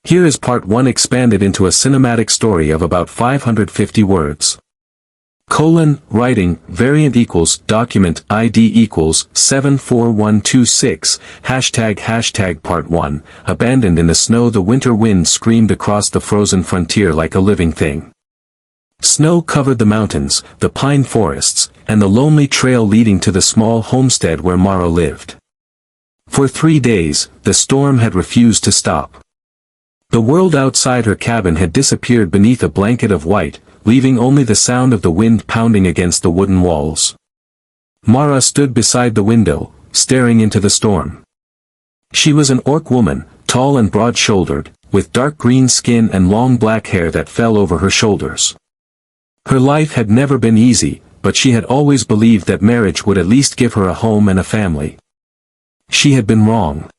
Here is part 1 expanded into a cinematic story of about 550 words. Writing, variant equals, document, ID equals, 74126, hashtag part 1, abandoned in the snow. The winter wind screamed across the frozen frontier like a living thing. Snow covered the mountains, the pine forests, and the lonely trail leading to the small homestead where Mara lived. For 3 days, the storm had refused to stop. The world outside her cabin had disappeared beneath a blanket of white, leaving only the sound of the wind pounding against the wooden walls. Mara stood beside the window, staring into the storm. She was an orc woman, tall and broad-shouldered, with dark green skin and long black hair that fell over her shoulders. Her life had never been easy, but she had always believed that marriage would at least give her a home and a family. She had been wrong.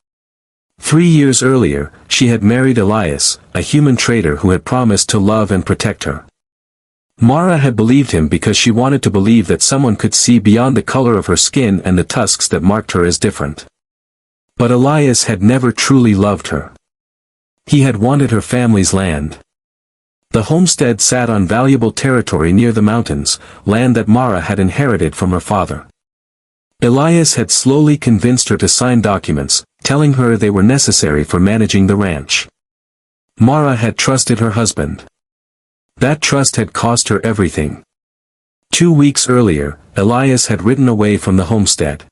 3 years earlier, she had married Elias, a human trader who had promised to love and protect her. Mara had believed him because she wanted to believe that someone could see beyond the color of her skin and the tusks that marked her as different. But Elias had never truly loved her. He had wanted her family's land. The homestead sat on valuable territory near the mountains, land that Mara had inherited from her father. Elias had slowly convinced her to sign documents, telling her they were necessary for managing the ranch. Mara had trusted her husband. That trust had cost her everything. 2 weeks earlier, Elias had ridden away from the homestead.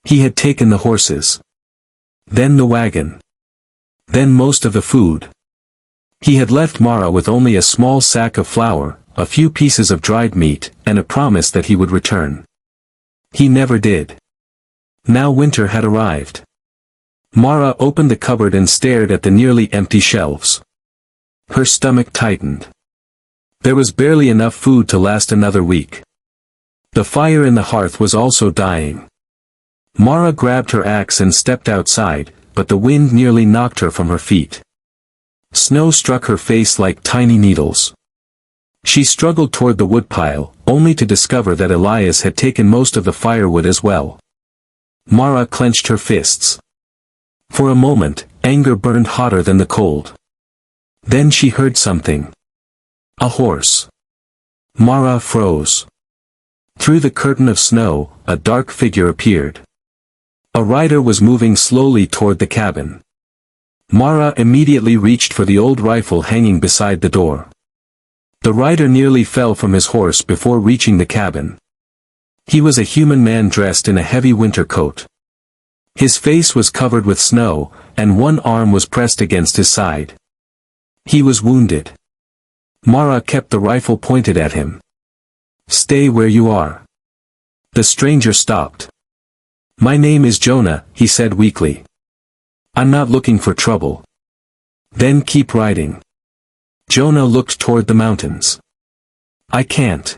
He had taken the horses. Then the wagon. Then most of the food. He had left Mara with only a small sack of flour, a few pieces of dried meat, and a promise that he would return. He never did. Now winter had arrived. Mara opened the cupboard and stared at the nearly empty shelves. Her stomach tightened. There was barely enough food to last another week. The fire in the hearth was also dying. Mara grabbed her axe and stepped outside, but the wind nearly knocked her from her feet. Snow struck her face like tiny needles. She struggled toward the woodpile, only to discover that Elias had taken most of the firewood as well. Mara clenched her fists. For a moment, anger burned hotter than the cold. Then she heard something. A horse. Mara froze. Through the curtain of snow, a dark figure appeared. A rider was moving slowly toward the cabin. Mara immediately reached for the old rifle hanging beside the door. The rider nearly fell from his horse before reaching the cabin. He was a human man dressed in a heavy winter coat. His face was covered with snow, and one arm was pressed against his side. He was wounded. Mara kept the rifle pointed at him. "Stay where you are." The stranger stopped. "My name is Jonah," he said weakly. "I'm not looking for trouble." "Then keep riding." Jonah looked toward the mountains. "I can't."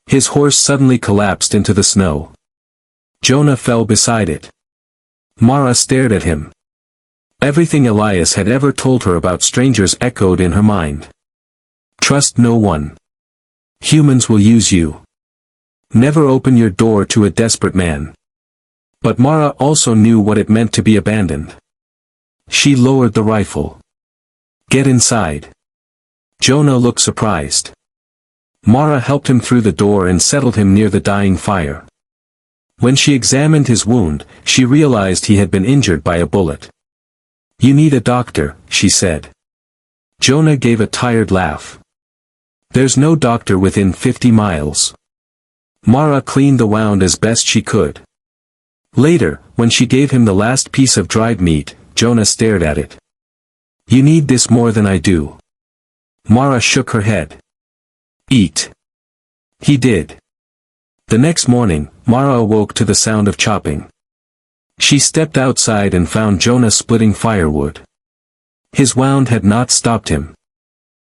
His horse suddenly collapsed into the snow. Jonah fell beside it. Mara stared at him. Everything Elias had ever told her about strangers echoed in her mind. Trust no one. Humans will use you. Never open your door to a desperate man. But Mara also knew what it meant to be abandoned. She lowered the rifle. "Get inside." Jonah looked surprised. Mara helped him through the door and settled him near the dying fire. When she examined his wound, she realized he had been injured by a bullet. "You need a doctor," she said. Jonah gave a tired laugh. "There's no doctor within 50 miles. Mara cleaned the wound as best she could. Later, when she gave him the last piece of dried meat, Jonah stared at it. "You need this more than I do." Mara shook her head. "Eat." He did. The next morning, Mara awoke to the sound of chopping. She stepped outside and found Jonah splitting firewood. His wound had not stopped him.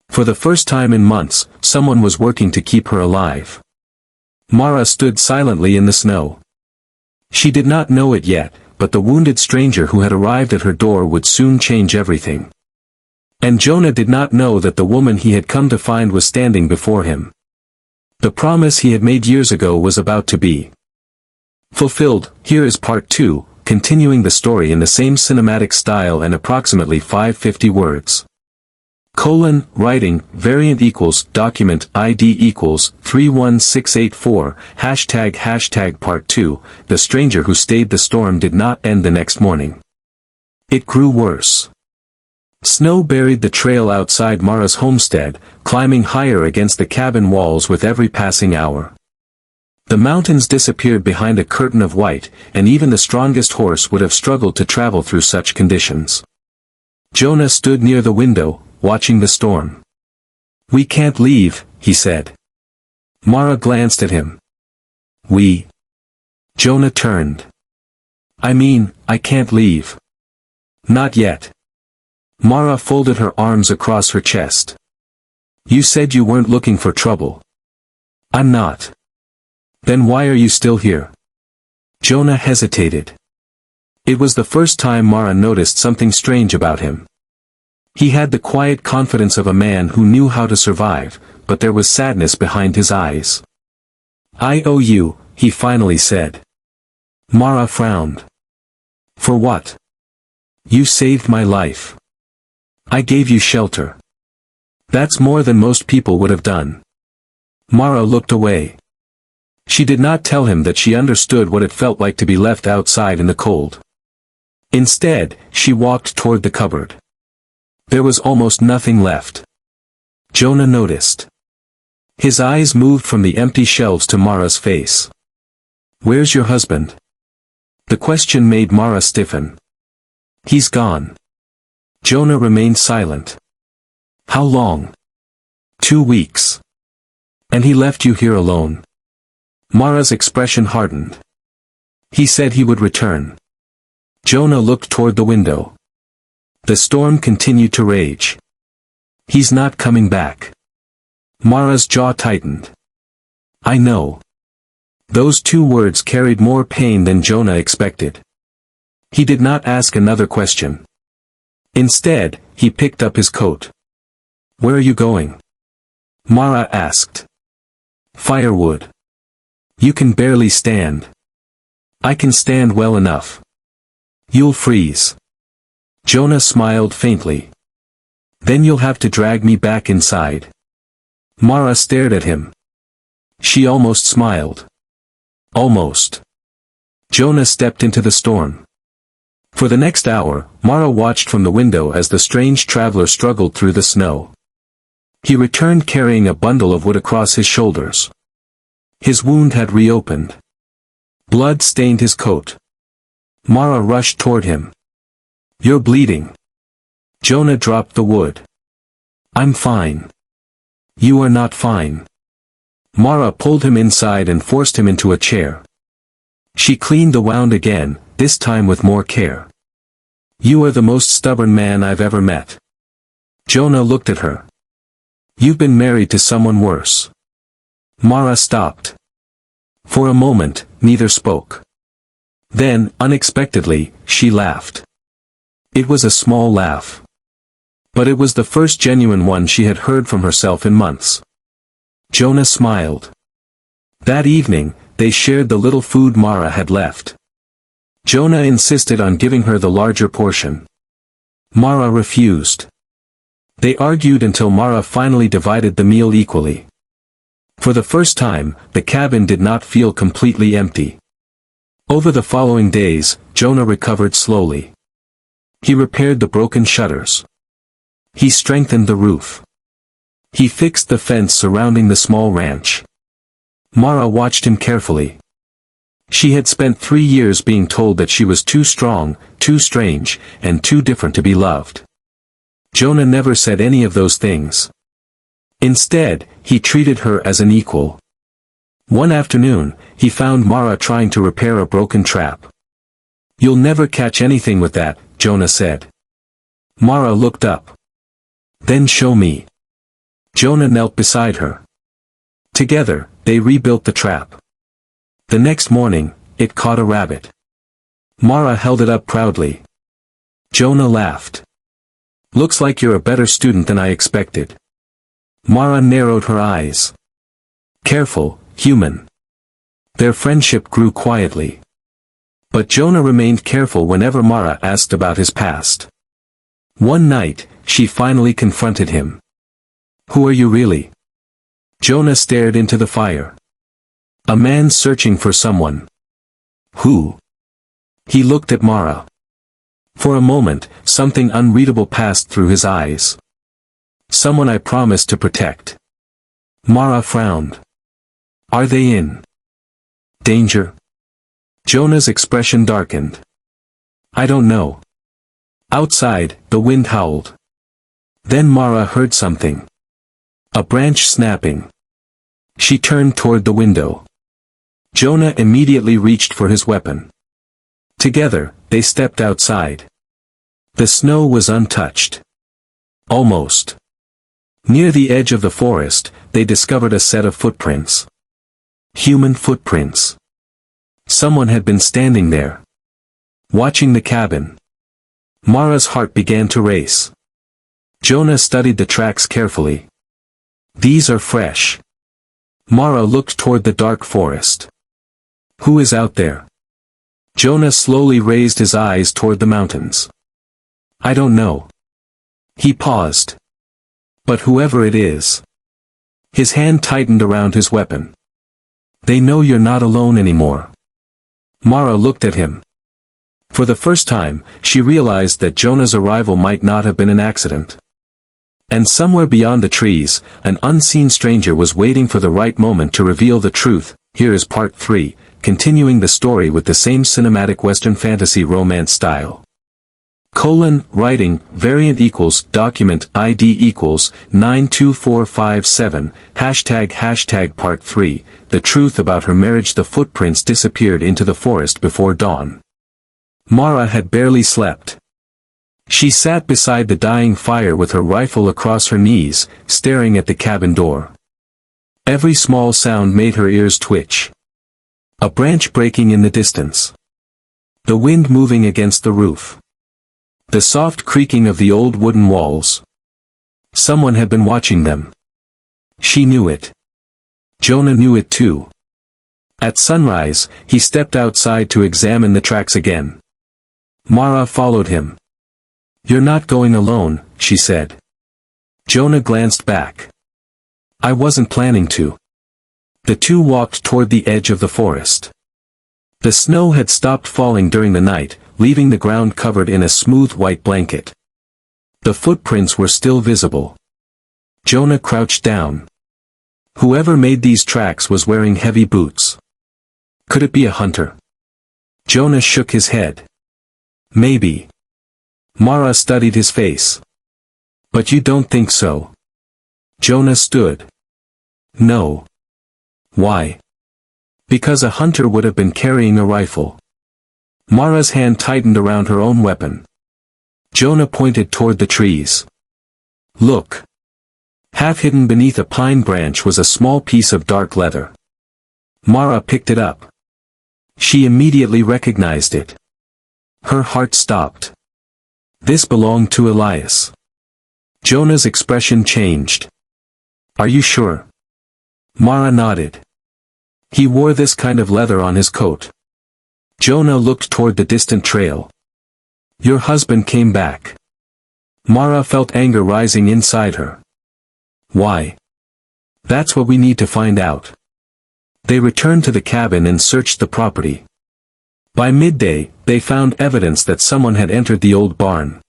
For the first time in months, someone was working to keep her alive. Mara stood silently in the snow. She did not know it yet, but the wounded stranger who had arrived at her door would soon change everything. And Jonah did not know that the woman he had come to find was standing before him. The promise he had made years ago was about to be fulfilled. Here is part 2, continuing the story in the same cinematic style and approximately 550 words. Writing, variant equals, document, ID equals, 31684, ### part 2, the stranger who stayed the storm did not end the next morning. It grew worse. Snow buried the trail outside Mara's homestead, climbing higher against the cabin walls with every passing hour. The mountains disappeared behind a curtain of white, and even the strongest horse would have struggled to travel through such conditions. Jonah stood near the window, watching the storm. "We can't leave," he said. Mara glanced at him. "We?" Jonah turned. "I mean, I can't leave." "Not yet." Mara folded her arms across her chest. "You said you weren't looking for trouble." "I'm not." "Then why are you still here?" Jonah hesitated. It was the first time Mara noticed something strange about him. He had the quiet confidence of a man who knew how to survive, but there was sadness behind his eyes. "I owe you," he finally said. Mara frowned. "For what?" "You saved my life. I gave you shelter. That's more than most people would have done." Mara looked away. She did not tell him that she understood what it felt like to be left outside in the cold. Instead, she walked toward the cupboard. There was almost nothing left. Jonah noticed. His eyes moved from the empty shelves to Mara's face. "Where's your husband?" The question made Mara stiffen. "He's gone." Jonah remained silent. "How long?" 2 weeks. "And he left you here alone?" Mara's expression hardened. "He said he would return." Jonah looked toward the window. The storm continued to rage. "He's not coming back." Mara's jaw tightened. "I know." Those 2 words carried more pain than Jonah expected. He did not ask another question. Instead, he picked up his coat. "Where are you going?" Mara asked. "Firewood." "You can barely stand." "I can stand well enough." "You'll freeze." Jonah smiled faintly. "Then you'll have to drag me back inside." Mara stared at him. She almost smiled. Almost. Jonah stepped into the storm. For the next hour, Mara watched from the window as the strange traveler struggled through the snow. He returned carrying a bundle of wood across his shoulders. His wound had reopened. Blood stained his coat. Mara rushed toward him. "You're bleeding." Jonah dropped the wood. "I'm fine." "You are not fine." Mara pulled him inside and forced him into a chair. She cleaned the wound again, this time with more care. "You are the most stubborn man I've ever met." Jonah looked at her. "You've been married to someone worse." Mara stopped. For a moment, neither spoke. Then, unexpectedly, she laughed. It was a small laugh. But it was the first genuine one she had heard from herself in months. Jonah smiled. That evening, they shared the little food Mara had left. Jonah insisted on giving her the larger portion. Mara refused. They argued until Mara finally divided the meal equally. For the first time, the cabin did not feel completely empty. Over the following days, Jonah recovered slowly. He repaired the broken shutters. He strengthened the roof. He fixed the fence surrounding the small ranch. Mara watched him carefully. She had spent 3 years being told that she was too strong, too strange, and too different to be loved. Jonah never said any of those things. Instead, he treated her as an equal. One afternoon, he found Mara trying to repair a broken trap. "You'll never catch anything with that," Jonah said. Mara looked up. "Then show me." Jonah knelt beside her. Together, they rebuilt the trap. The next morning, it caught a rabbit. Mara held it up proudly. Jonah laughed. "Looks like you're a better student than I expected." Mara narrowed her eyes. "Careful, human." Their friendship grew quietly. But Jonah remained careful whenever Mara asked about his past. One night, she finally confronted him. "Who are you really?" Jonah stared into the fire. "A man searching for someone." "Who?" He looked at Mara. For a moment, something unreadable passed through his eyes. "Someone I promised to protect." Mara frowned. "Are they in danger?" Jonah's expression darkened. "I don't know." Outside, the wind howled. Then Mara heard something. A branch snapping. She turned toward the window. Jonah immediately reached for his weapon. Together, they stepped outside. The snow was untouched. Almost. Near the edge of the forest, they discovered a set of footprints. Human footprints. Someone had been standing there, watching the cabin. Mara's heart began to race. Jonah studied the tracks carefully. "These are fresh." Mara looked toward the dark forest. "Who is out there?" Jonah slowly raised his eyes toward the mountains. "I don't know." He paused. "But whoever it is." His hand tightened around his weapon. "They know you're not alone anymore." Mara looked at him. For the first time, she realized that Jonah's arrival might not have been an accident. And somewhere beyond the trees, an unseen stranger was waiting for the right moment to reveal the truth. Here is part 3, continuing the story with the same cinematic Western fantasy romance style. Writing, variant equals, document, ID equals, 92457, hashtag part 3, the truth about her marriage. The footprints disappeared into the forest before dawn. Mara had barely slept. She sat beside the dying fire with her rifle across her knees, staring at the cabin door. Every small sound made her ears twitch. A branch breaking in the distance. The wind moving against the roof. The soft creaking of the old wooden walls. Someone had been watching them. She knew it. Jonah knew it too. At sunrise, he stepped outside to examine the tracks again. Mara followed him. "You're not going alone," she said. Jonah glanced back. "I wasn't planning to." The two walked toward the edge of the forest. The snow had stopped falling during the night, leaving the ground covered in a smooth white blanket. The footprints were still visible. Jonah crouched down. Whoever made these tracks was wearing heavy boots. Could it be a hunter? Jonah shook his head. Maybe. Mara studied his face. "But you don't think so?" Jonah stood. "No." "Why?" "Because a hunter would have been carrying a rifle." Mara's hand tightened around her own weapon. Jonah pointed toward the trees. "Look." Half hidden beneath a pine branch was a small piece of dark leather. Mara picked it up. She immediately recognized it. Her heart stopped. This belonged to Elias. Jonah's expression changed. "Are you sure?" Mara nodded. "He wore this kind of leather on his coat." Jonah looked toward the distant trail. "Your husband came back." Mara felt anger rising inside her. "Why?" "That's what we need to find out." They returned to the cabin and searched the property. By midday, they found evidence that someone had entered the old barn.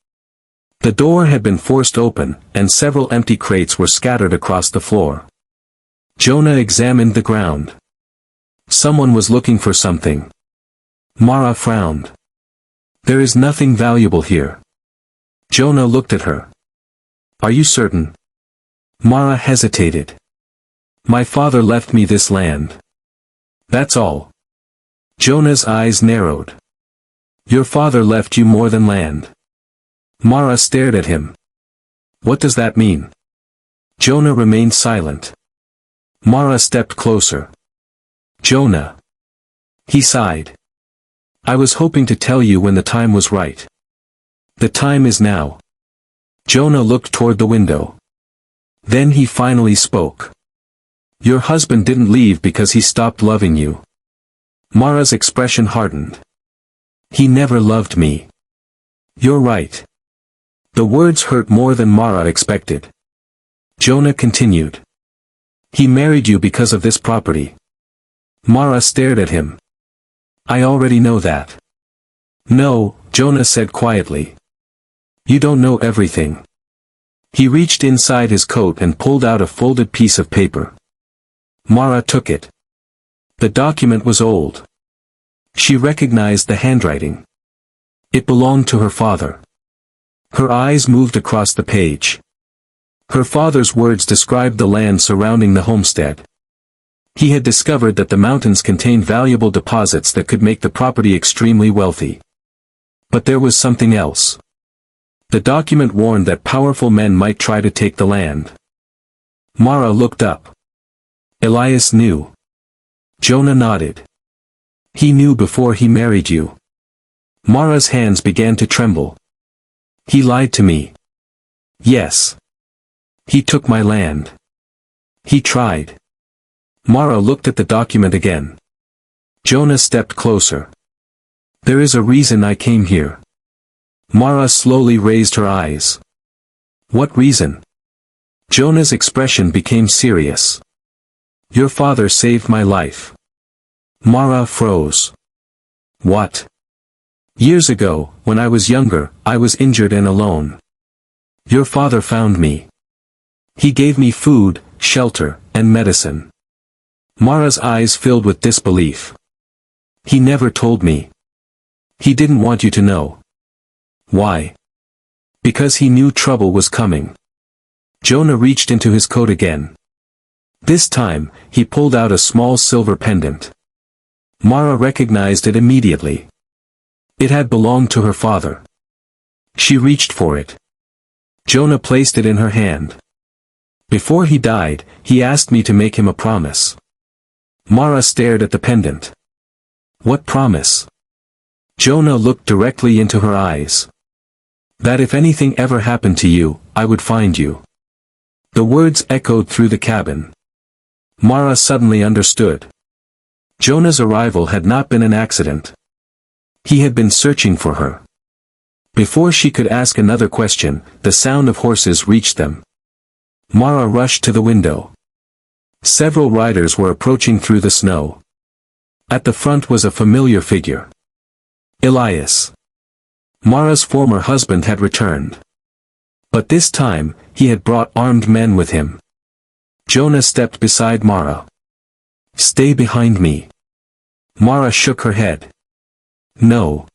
The door had been forced open, and several empty crates were scattered across the floor. Jonah examined the ground. Someone was looking for something. Mara frowned. "There is nothing valuable here." Jonah looked at her. "Are you certain?" Mara hesitated. "My father left me this land. That's all." Jonah's eyes narrowed. "Your father left you more than land." Mara stared at him. "What does that mean?" Jonah remained silent. Mara stepped closer. "Jonah." He sighed. "I was hoping to tell you when the time was right. The time is now." Jonah looked toward the window. Then he finally spoke. "Your husband didn't leave because he stopped loving you." Mara's expression hardened. He never loved me. You're right. The words hurt more than Mara expected. Jonah continued. He married you because of this property. Mara stared at him. I already know that. No, Jonah said quietly. You don't know everything. He reached inside his coat and pulled out a folded piece of paper. Mara took it. The document was old. She recognized the handwriting. It belonged to her father. Her eyes moved across the page. Her father's words described the land surrounding the homestead. He had discovered that the mountains contained valuable deposits that could make the property extremely wealthy. But there was something else. The document warned that powerful men might try to take the land. Mara looked up. Elias knew. Jonah nodded. He knew before he married you. Mara's hands began to tremble. He lied to me. Yes. He took my land. He tried. Mara looked at the document again. Jonah stepped closer. There is a reason I came here. Mara slowly raised her eyes. What reason? Jonah's expression became serious. Your father saved my life. Mara froze. What? Years ago, when I was younger, I was injured and alone. Your father found me. He gave me food, shelter, and medicine. Mara's eyes filled with disbelief. He never told me. He didn't want you to know. Why? Because he knew trouble was coming. Jonah reached into his coat again. This time, he pulled out a small silver pendant. Mara recognized it immediately. It had belonged to her father. She reached for it. Jonah placed it in her hand. Before he died, he asked me to make him a promise. Mara stared at the pendant. What promise? Jonah looked directly into her eyes. That if anything ever happened to you, I would find you. The words echoed through the cabin. Mara suddenly understood. Jonah's arrival had not been an accident. He had been searching for her. Before she could ask another question, the sound of horses reached them. Mara rushed to the window. Several riders were approaching through the snow. At the front was a familiar figure. Elias. Mara's former husband had returned. But this time, he had brought armed men with him. Jonah stepped beside Mara. Stay behind me. Mara shook her head. No.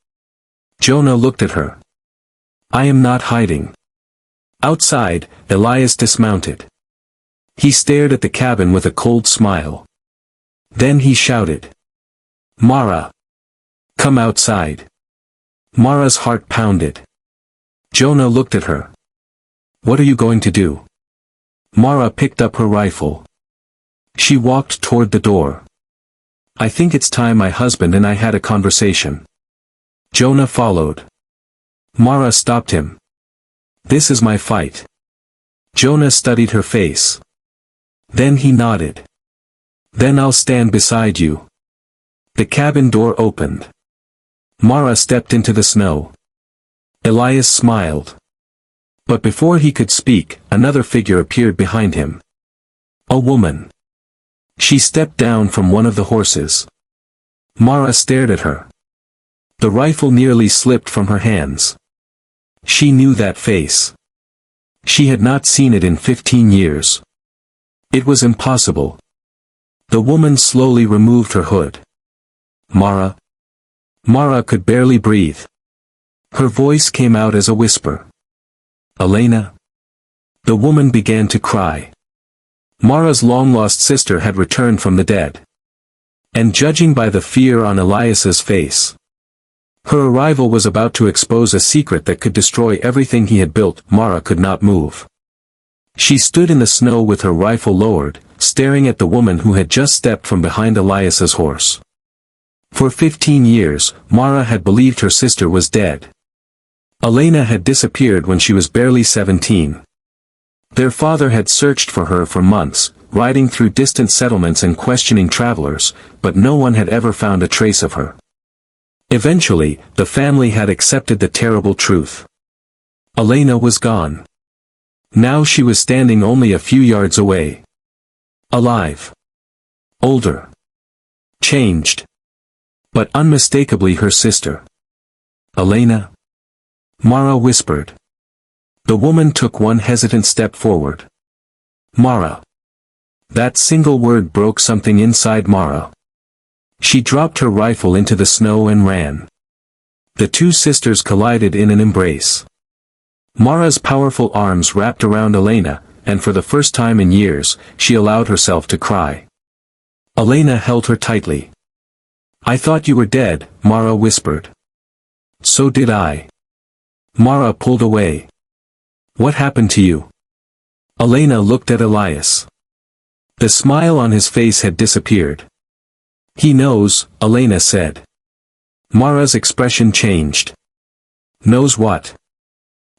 Jonah looked at her. I am not hiding. Outside, Elias dismounted. He stared at the cabin with a cold smile. Then he shouted. Mara! Come outside. Mara's heart pounded. Jonah looked at her. What are you going to do? Mara picked up her rifle. She walked toward the door. I think it's time my husband and I had a conversation. Jonah followed. Mara stopped him. This is my fight. Jonah studied her face. Then he nodded. Then I'll stand beside you. The cabin door opened. Mara stepped into the snow. Elias smiled. But before he could speak, another figure appeared behind him. A woman. She stepped down from one of the horses. Mara stared at her. The rifle nearly slipped from her hands. She knew that face. She had not seen it in 15 years. It was impossible. The woman slowly removed her hood. Mara. Mara could barely breathe. Her voice came out as a whisper. Elena. The woman began to cry. Mara's long-lost sister had returned from the dead. And judging by the fear on Elias's face, her arrival was about to expose a secret that could destroy everything he had built. Mara could not move. She stood in the snow with her rifle lowered, staring at the woman who had just stepped from behind Elias's horse. For 15 years, Mara had believed her sister was dead. Elena had disappeared when she was barely 17. Their father had searched for her for months, riding through distant settlements and questioning travelers, but no one had ever found a trace of her. Eventually, the family had accepted the terrible truth. Elena was gone. Now she was standing only a few yards away. Alive. Older. Changed. But unmistakably her sister. Elena? Mara whispered. The woman took one hesitant step forward. Mara. That single word broke something inside Mara. She dropped her rifle into the snow and ran. The two sisters collided in an embrace. Mara's powerful arms wrapped around Elena, and for the first time in years, she allowed herself to cry. Elena held her tightly. I thought you were dead, Mara whispered. So did I. Mara pulled away. What happened to you? Elena looked at Elias. The smile on his face had disappeared. He knows, Elena said. Mara's expression changed. Knows what?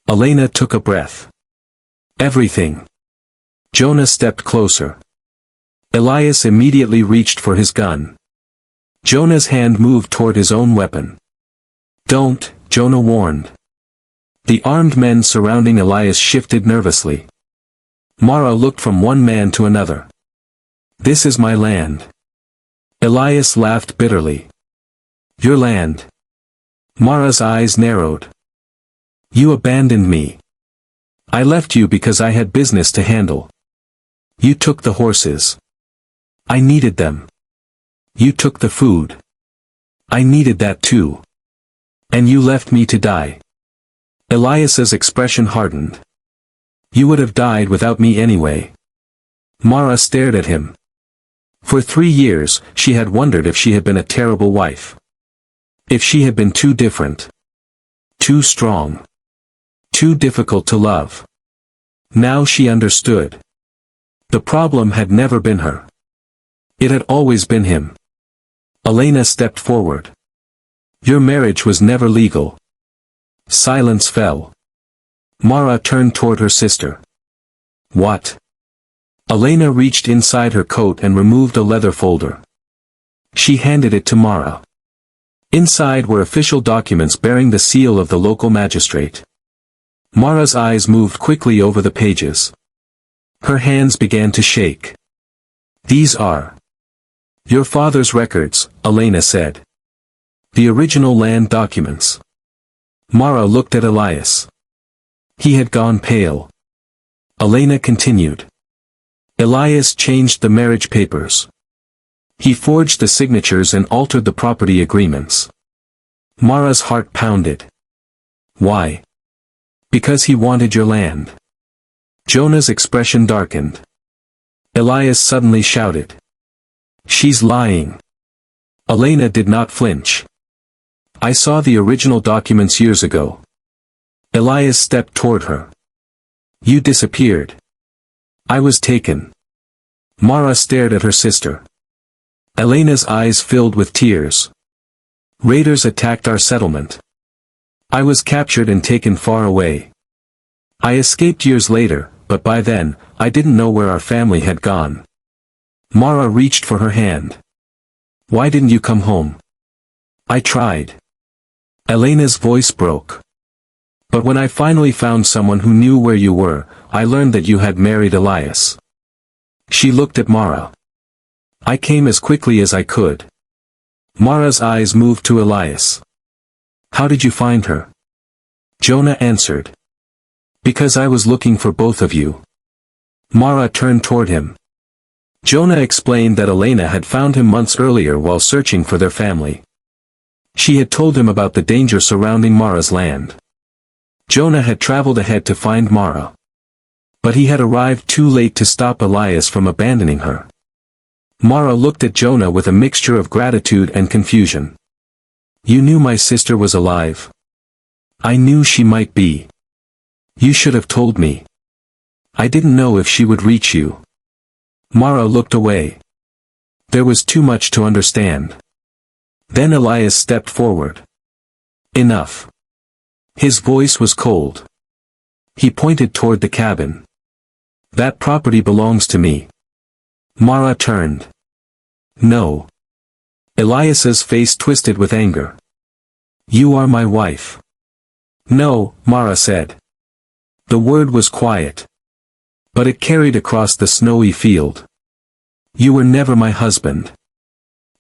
Elena took a breath. Everything. Jonah stepped closer. Elias immediately reached for his gun. Jonah's hand moved toward his own weapon. Don't, Jonah warned. The armed men surrounding Elias shifted nervously. Mara looked from one man to another. This is my land. Elias laughed bitterly. Your land. Mara's eyes narrowed. You abandoned me. I left you because I had business to handle. You took the horses. I needed them. You took the food. I needed that too. And you left me to die. Elias's expression hardened. You would have died without me anyway. Mara stared at him. For 3 years, she had wondered if she had been a terrible wife. If she had been too different. Too strong. Too difficult to love. Now she understood. The problem had never been her. It had always been him. Elena stepped forward. Your marriage was never legal. Silence fell. Mara turned toward her sister. What? Elena reached inside her coat and removed a leather folder. She handed it to Mara. Inside were official documents bearing the seal of the local magistrate. Mara's eyes moved quickly over the pages. Her hands began to shake. These are your father's records, Elena said. The original land documents. Mara looked at Elias. He had gone pale. Elena continued. Elias changed the marriage papers. He forged the signatures and altered the property agreements. Mara's heart pounded. Why? Because he wanted your land. Jonah's expression darkened. Elias suddenly shouted. She's lying. Elena did not flinch. I saw the original documents years ago. Elias stepped toward her. You disappeared. I was taken. Mara stared at her sister. Elena's eyes filled with tears. Raiders attacked our settlement. I was captured and taken far away. I escaped years later, but by then, I didn't know where our family had gone. Mara reached for her hand. Why didn't you come home? I tried. Elena's voice broke. But when I finally found someone who knew where you were, I learned that you had married Elias. She looked at Mara. I came as quickly as I could. Mara's eyes moved to Elias. How did you find her? Jonah answered. Because I was looking for both of you. Mara turned toward him. Jonah explained that Elena had found him months earlier while searching for their family. She had told him about the danger surrounding Mara's land. Jonah had traveled ahead to find Mara. But he had arrived too late to stop Elias from abandoning her. Mara looked at Jonah with a mixture of gratitude and confusion. You knew my sister was alive. I knew she might be. You should have told me. I didn't know if she would reach you. Mara looked away. There was too much to understand. Then Elias stepped forward. Enough. His voice was cold. He pointed toward the cabin. That property belongs to me. Mara turned. No. Elias's face twisted with anger. You are my wife. No, Mara said. The word was quiet. But it carried across the snowy field. You were never my husband.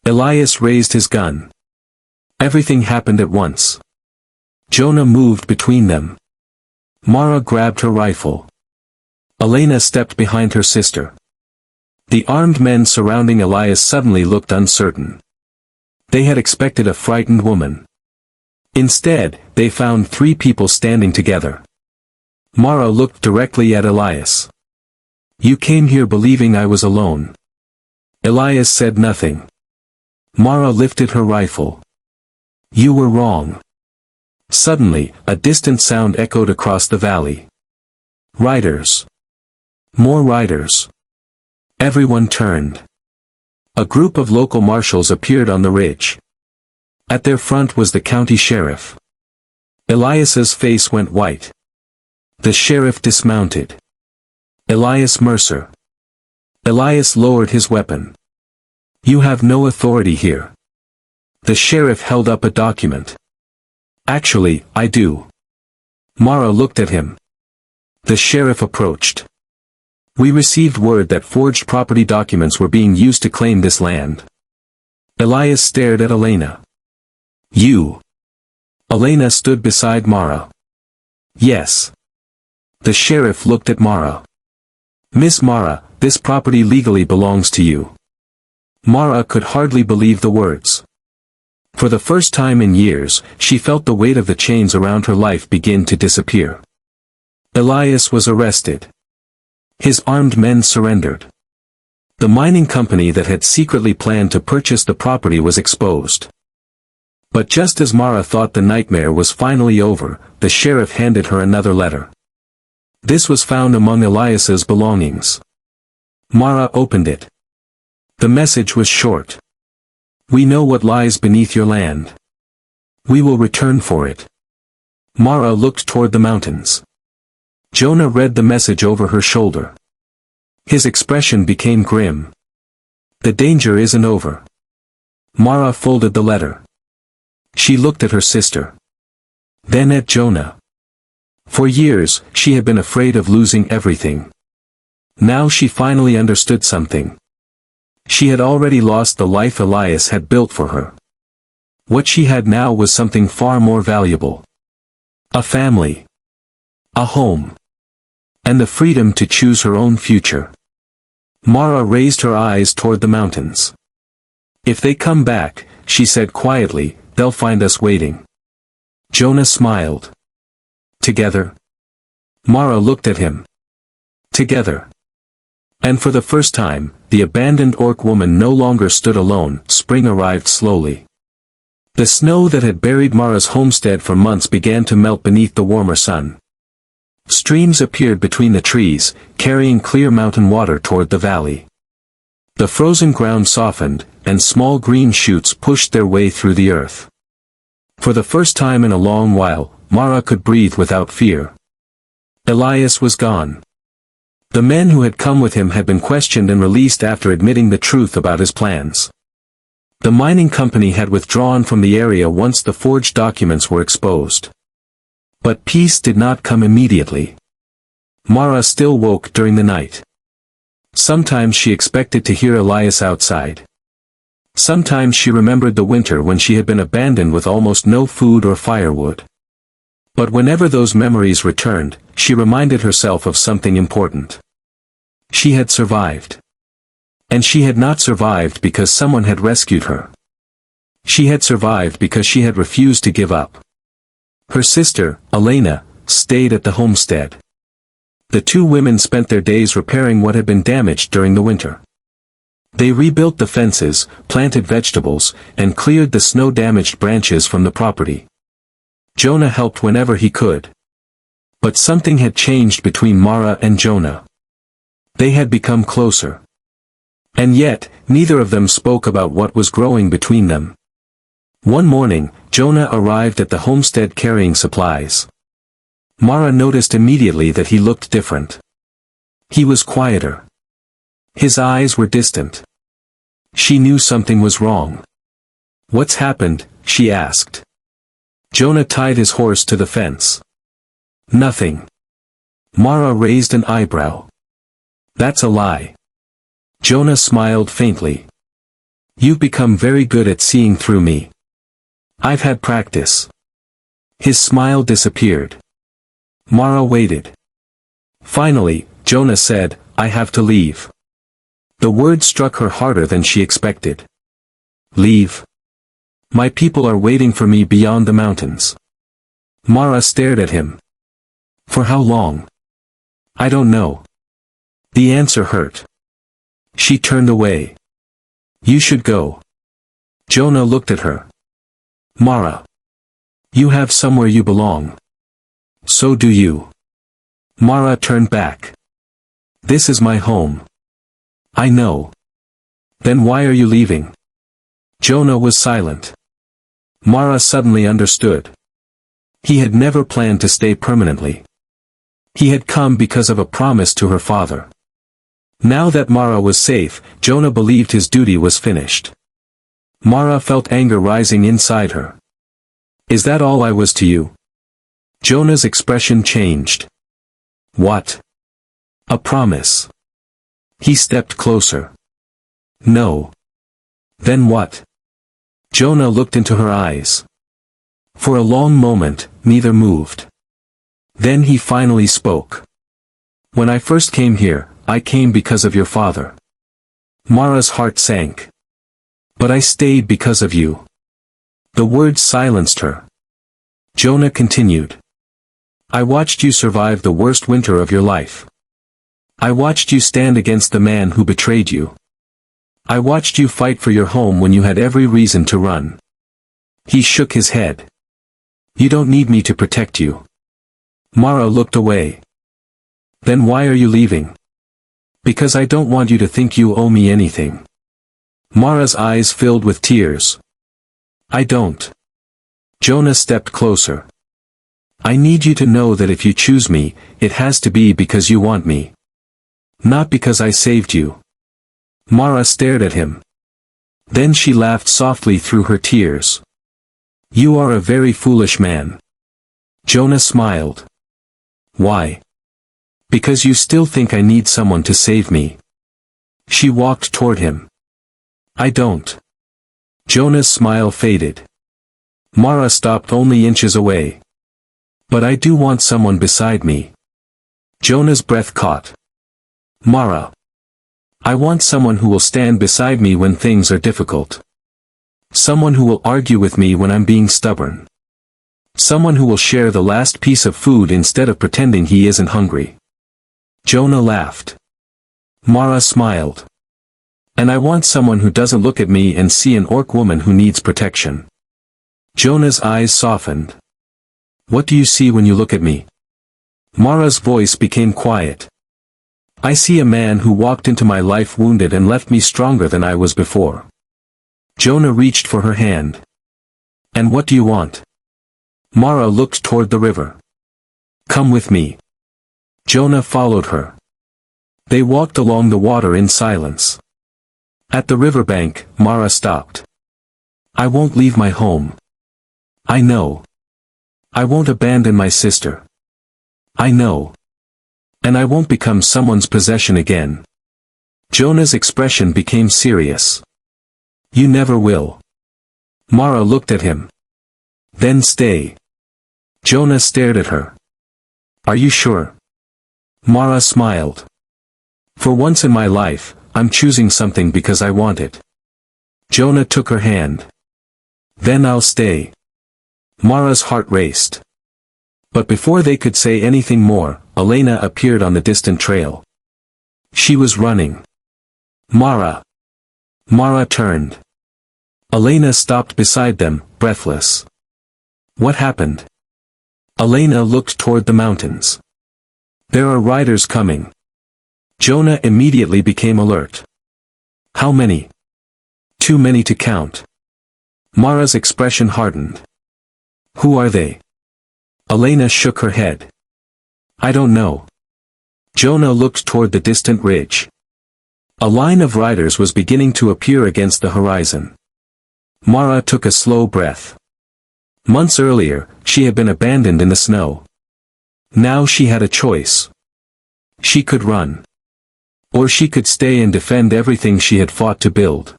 Elias raised his gun. Everything happened at once. Jonah moved between them. Mara grabbed her rifle. Elena stepped behind her sister. The armed men surrounding Elias suddenly looked uncertain. They had expected a frightened woman. Instead, they found 3 people standing together. Mara looked directly at Elias. You came here believing I was alone. Elias said nothing. Mara lifted her rifle. You were wrong. Suddenly, a distant sound echoed across the valley. Riders. More riders. Everyone turned. A group of local marshals appeared on the ridge. At their front was the county sheriff. Elias's face went white. The sheriff dismounted. Elias Mercer. Elias lowered his weapon. You have no authority here. The sheriff held up a document. Actually, I do. Mara looked at him. The sheriff approached. We received word that forged property documents were being used to claim this land. Elias stared at Elena. You. Elena stood beside Mara. Yes. The sheriff looked at Mara. Miss Mara, this property legally belongs to you. Mara could hardly believe the words. For the first time in years, she felt the weight of the chains around her life begin to disappear. Elias was arrested. His armed men surrendered. The mining company that had secretly planned to purchase the property was exposed. But just as Mara thought the nightmare was finally over, the sheriff handed her another letter. This was found among Elias's belongings. Mara opened it. The message was short. We know what lies beneath your land. We will return for it. Mara looked toward the mountains. Jonah read the message over her shoulder. His expression became grim. The danger isn't over. Mara folded the letter. She looked at her sister. Then at Jonah. For years, she had been afraid of losing everything. Now she finally understood something. She had already lost the life Elias had built for her. What she had now was something far more valuable. A family. A home. And the freedom to choose her own future. Mara raised her eyes toward the mountains. If they come back, she said quietly, they'll find us waiting. Jonah smiled. Together? Mara looked at him. Together. And for the first time, the abandoned orc woman no longer stood alone. Spring arrived slowly. The snow that had buried Mara's homestead for months began to melt beneath the warmer sun. Streams appeared between the trees, carrying clear mountain water toward the valley. The frozen ground softened, and small green shoots pushed their way through the earth. For the first time in a long while, Mara could breathe without fear. Elias was gone. The men who had come with him had been questioned and released after admitting the truth about his plans. The mining company had withdrawn from the area once the forged documents were exposed. But peace did not come immediately. Mara still woke during the night. Sometimes she expected to hear Elias outside. Sometimes she remembered the winter when she had been abandoned with almost no food or firewood. But whenever those memories returned, she reminded herself of something important. She had survived. And she had not survived because someone had rescued her. She had survived because she had refused to give up. Her sister, Elena, stayed at the homestead. The 2 women spent their days repairing what had been damaged during the winter. They rebuilt the fences, planted vegetables, and cleared the snow-damaged branches from the property. Jonah helped whenever he could. But something had changed between Mara and Jonah. They had become closer. And yet, neither of them spoke about what was growing between them. One morning, Jonah arrived at the homestead carrying supplies. Mara noticed immediately that he looked different. He was quieter. His eyes were distant. She knew something was wrong. What's happened? She asked. Jonah tied his horse to the fence. Nothing. Mara raised an eyebrow. That's a lie. Jonah smiled faintly. You've become very good at seeing through me. I've had practice. His smile disappeared. Mara waited. Finally, Jonah said, I have to leave. The word struck her harder than she expected. Leave? My people are waiting for me beyond the mountains. Mara stared at him. For how long? I don't know. The answer hurt. She turned away. You should go. Jonah looked at her. Mara. You have somewhere you belong. So do you. Mara turned back. This is my home. I know. Then why are you leaving? Jonah was silent. Mara suddenly understood. He had never planned to stay permanently. He had come because of a promise to her father. Now that Mara was safe, Jonah believed his duty was finished. Mara felt anger rising inside her. Is that all I was to you? Jonah's expression changed. What? A promise. He stepped closer. No. Then what? Jonah looked into her eyes. For a long moment, neither moved. Then he finally spoke. When I first came here, I came because of your father. Mara's heart sank. But I stayed because of you. The words silenced her. Jonah continued. I watched you survive the worst winter of your life. I watched you stand against the man who betrayed you. I watched you fight for your home when you had every reason to run. He shook his head. You don't need me to protect you. Mara looked away. Then why are you leaving? Because I don't want you to think you owe me anything. Mara's eyes filled with tears. I don't. Jonah stepped closer. I need you to know that if you choose me, it has to be because you want me. Not because I saved you. Mara stared at him. Then she laughed softly through her tears. You are a very foolish man. Jonah smiled. Why? Because you still think I need someone to save me. She walked toward him. I don't. Jonah's smile faded. Mara stopped only inches away. But I do want someone beside me. Jonah's breath caught. Mara. I want someone who will stand beside me when things are difficult. Someone who will argue with me when I'm being stubborn. Someone who will share the last piece of food instead of pretending he isn't hungry. Jonah laughed. Mara smiled. And I want someone who doesn't look at me and see an orc woman who needs protection. Jonah's eyes softened. What do you see when you look at me? Mara's voice became quiet. I see a man who walked into my life wounded and left me stronger than I was before. Jonah reached for her hand. And what do you want? Mara looked toward the river. Come with me. Jonah followed her. They walked along the water in silence. At the riverbank, Mara stopped. I won't leave my home. I know. I won't abandon my sister. I know. And I won't become someone's possession again. Jonah's expression became serious. You never will. Mara looked at him. Then stay. Jonah stared at her. Are you sure? Mara smiled. For once in my life, I'm choosing something because I want it. Jonah took her hand. Then I'll stay. Mara's heart raced. But before they could say anything more, Elena appeared on the distant trail. She was running. Mara. Mara turned. Elena stopped beside them, breathless. What happened? Elena looked toward the mountains. There are riders coming. Jonah immediately became alert. How many? Too many to count. Mara's expression hardened. Who are they? Elena shook her head. I don't know. Jonah looked toward the distant ridge. A line of riders was beginning to appear against the horizon. Mara took a slow breath. Months earlier, she had been abandoned in the snow. Now she had a choice. She could run. Or she could stay and defend everything she had fought to build.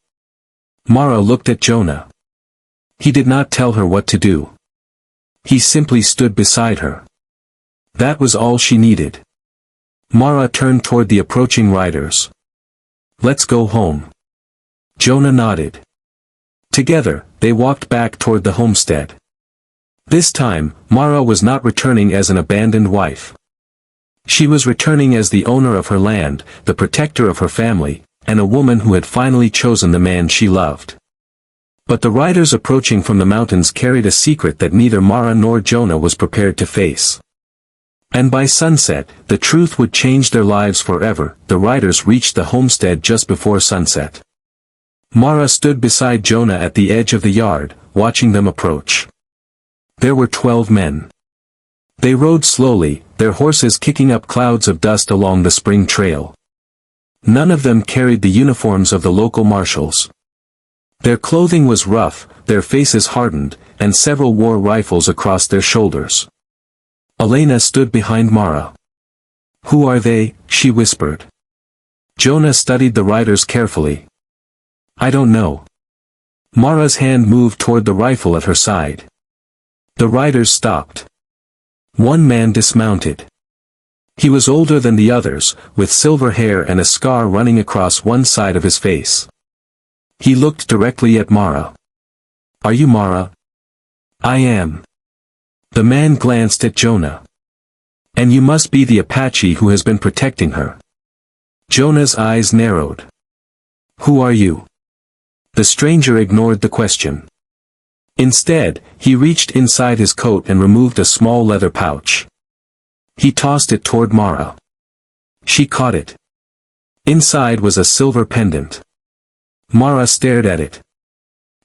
Mara looked at Jonah. He did not tell her what to do. He simply stood beside her. That was all she needed. Mara turned toward the approaching riders. "Let's go home." Jonah nodded. Together, they walked back toward the homestead. This time, Mara was not returning as an abandoned wife. She was returning as the owner of her land, the protector of her family, and a woman who had finally chosen the man she loved. But the riders approaching from the mountains carried a secret that neither Mara nor Jonah was prepared to face. And by sunset, the truth would change their lives forever. The riders reached the homestead just before sunset. Mara stood beside Jonah at the edge of the yard, watching them approach. There were 12 men. They rode slowly, their horses kicking up clouds of dust along the spring trail. None of them carried the uniforms of the local marshals. Their clothing was rough, their faces hardened, and several wore rifles across their shoulders. Elena stood behind Mara. "Who are they?" she whispered. Jonah studied the riders carefully. "I don't know." Mara's hand moved toward the rifle at her side. The riders stopped. One man dismounted. He was older than the others, with silver hair and a scar running across one side of his face. He looked directly at Mara. "Are you Mara?" "I am." The man glanced at Jonah. "And you must be the Apache who has been protecting her." Jonah's eyes narrowed. "Who are you?" The stranger ignored the question. Instead, he reached inside his coat and removed a small leather pouch. He tossed it toward Mara. She caught it. Inside was a silver pendant. Mara stared at it.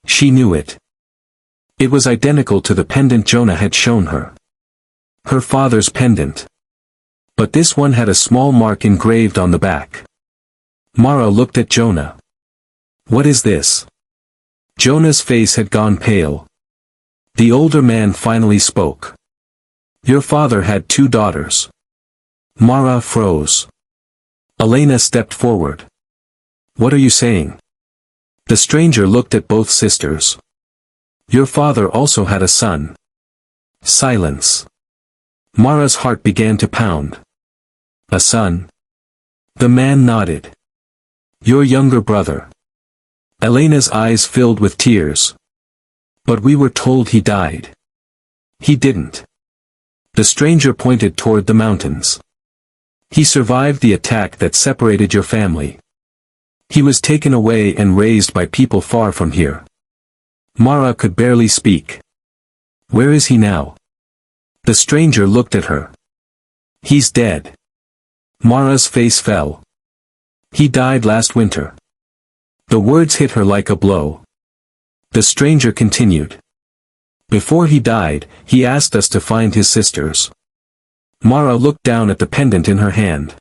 She knew it. It was identical to the pendant Jonah had shown her. Her father's pendant. But this one had a small mark engraved on the back. Mara looked at Jonah. "What is this?" Jonah's face had gone pale. The older man finally spoke. "Your father had 2 daughters." Mara froze. Elena stepped forward. "What are you saying?" The stranger looked at both sisters. "Your father also had a son." Silence. Mara's heart began to pound. "A son?" The man nodded. "Your younger brother." Elena's eyes filled with tears. "But we were told he died." "He didn't." The stranger pointed toward the mountains. "He survived the attack that separated your family. He was taken away and raised by people far from here." Mara could barely speak. "Where is he now?" The stranger looked at her. "He's dead." Mara's face fell. "He died last winter." The words hit her like a blow. The stranger continued. "Before he died, he asked us to find his sisters." Mara looked down at the pendant in her hand.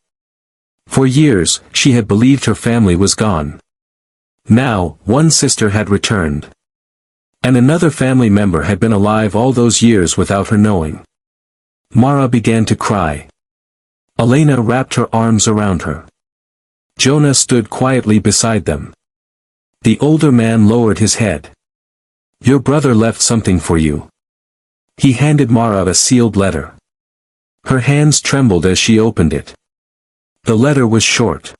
For years, she had believed her family was gone. Now, one sister had returned. And another family member had been alive all those years without her knowing. Mara began to cry. Elena wrapped her arms around her. Jonah stood quietly beside them. The older man lowered his head. "Your brother left something for you." He handed Mara a sealed letter. Her hands trembled as she opened it. The letter was short.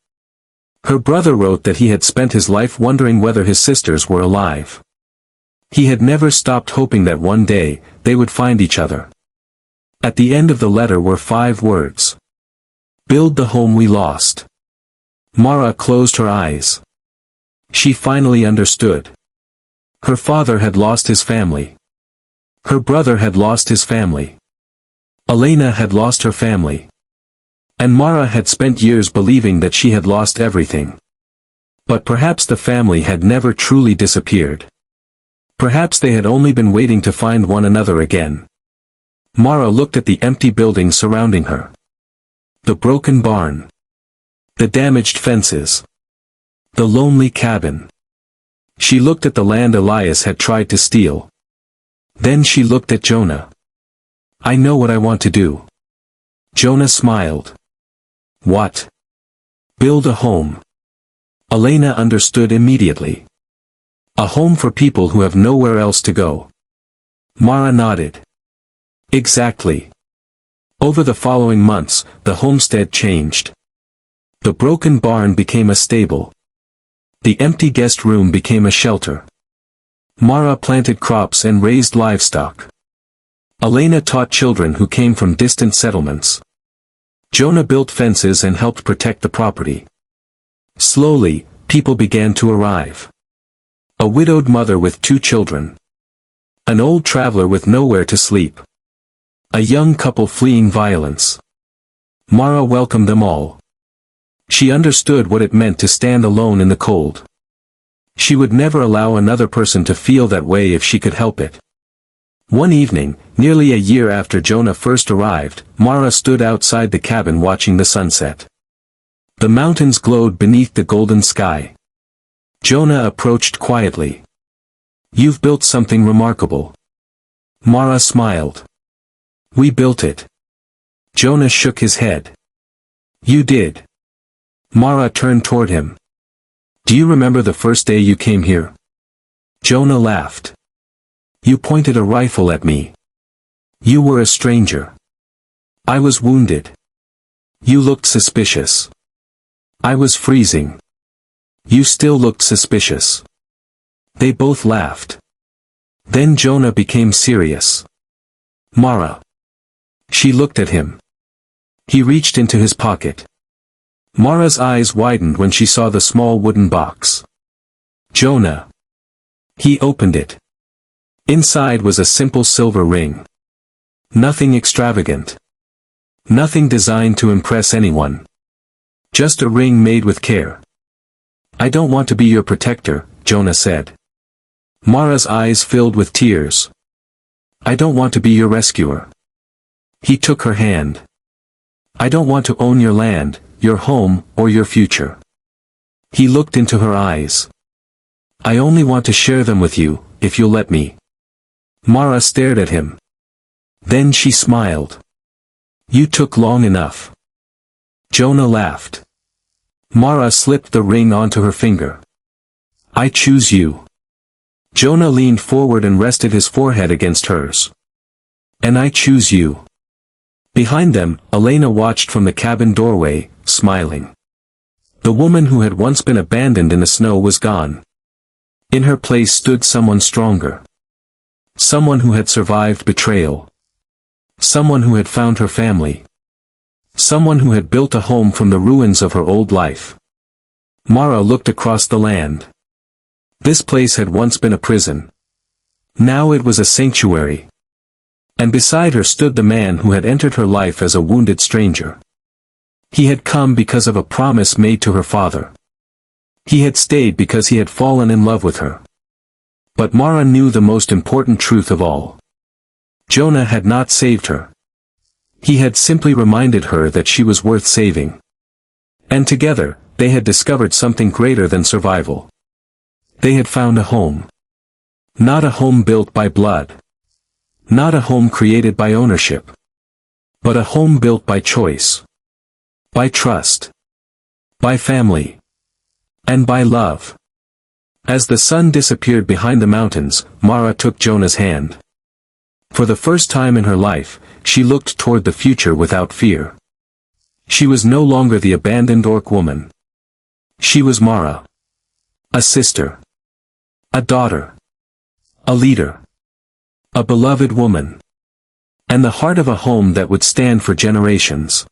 Her brother wrote that he had spent his life wondering whether his sisters were alive. He had never stopped hoping that one day, they would find each other. At the end of the letter were 5 words. "Build the home we lost." Mara closed her eyes. She finally understood. Her father had lost his family. Her brother had lost his family. Elena had lost her family. And Mara had spent years believing that she had lost everything. But perhaps the family had never truly disappeared. Perhaps they had only been waiting to find one another again. Mara looked at the empty buildings surrounding her. The broken barn. The damaged fences. The lonely cabin. She looked at the land Elias had tried to steal. Then she looked at Jonah. "I know what I want to do." Jonah smiled. "What?" "Build a home." Elena understood immediately. "A home for people who have nowhere else to go." Mara nodded. "Exactly." Over the following months, the homestead changed. The broken barn became a stable. The empty guest room became a shelter. Mara planted crops and raised livestock. Elena taught children who came from distant settlements. Jonah built fences and helped protect the property. Slowly, people began to arrive. A widowed mother with 2 children. An old traveler with nowhere to sleep. A young couple fleeing violence. Mara welcomed them all. She understood what it meant to stand alone in the cold. She would never allow another person to feel that way if she could help it. One evening, nearly a year after Jonah first arrived, Mara stood outside the cabin watching the sunset. The mountains glowed beneath the golden sky. Jonah approached quietly. "You've built something remarkable." Mara smiled. "We built it." Jonah shook his head. "You did." Mara turned toward him. "Do you remember the first day you came here?" Jonah laughed. "You pointed a rifle at me. You were a stranger. I was wounded. You looked suspicious. I was freezing. You still looked suspicious." They both laughed. Then Jonah became serious. "Mara." She looked at him. He reached into his pocket. Mara's eyes widened when she saw the small wooden box. "Jonah." He opened it. Inside was a simple silver ring. Nothing extravagant. Nothing designed to impress anyone. Just a ring made with care. "I don't want to be your protector," Jonah said. Mara's eyes filled with tears. "I don't want to be your rescuer." He took her hand. "I don't want to own your land, your home, or your future." He looked into her eyes. "I only want to share them with you, if you'll let me." Mara stared at him. Then she smiled. "You took long enough." Jonah laughed. Mara slipped the ring onto her finger. "I choose you." Jonah leaned forward and rested his forehead against hers. "And I choose you." Behind them, Elena watched from the cabin doorway, smiling. The woman who had once been abandoned in the snow was gone. In her place stood someone stronger. Someone who had survived betrayal. Someone who had found her family. Someone who had built a home from the ruins of her old life. Mara looked across the land. This place had once been a prison. Now it was a sanctuary. And beside her stood the man who had entered her life as a wounded stranger. He had come because of a promise made to her father. He had stayed because he had fallen in love with her. But Mara knew the most important truth of all. Jonah had not saved her. He had simply reminded her that she was worth saving. And together, they had discovered something greater than survival. They had found a home. Not a home built by blood. Not a home created by ownership. But a home built by choice. By trust. By family. And by love. As the sun disappeared behind the mountains, Mara took Jonah's hand. For the first time in her life, she looked toward the future without fear. She was no longer the abandoned orc woman. She was Mara. A sister. A daughter. A leader. A beloved woman. And the heart of a home that would stand for generations.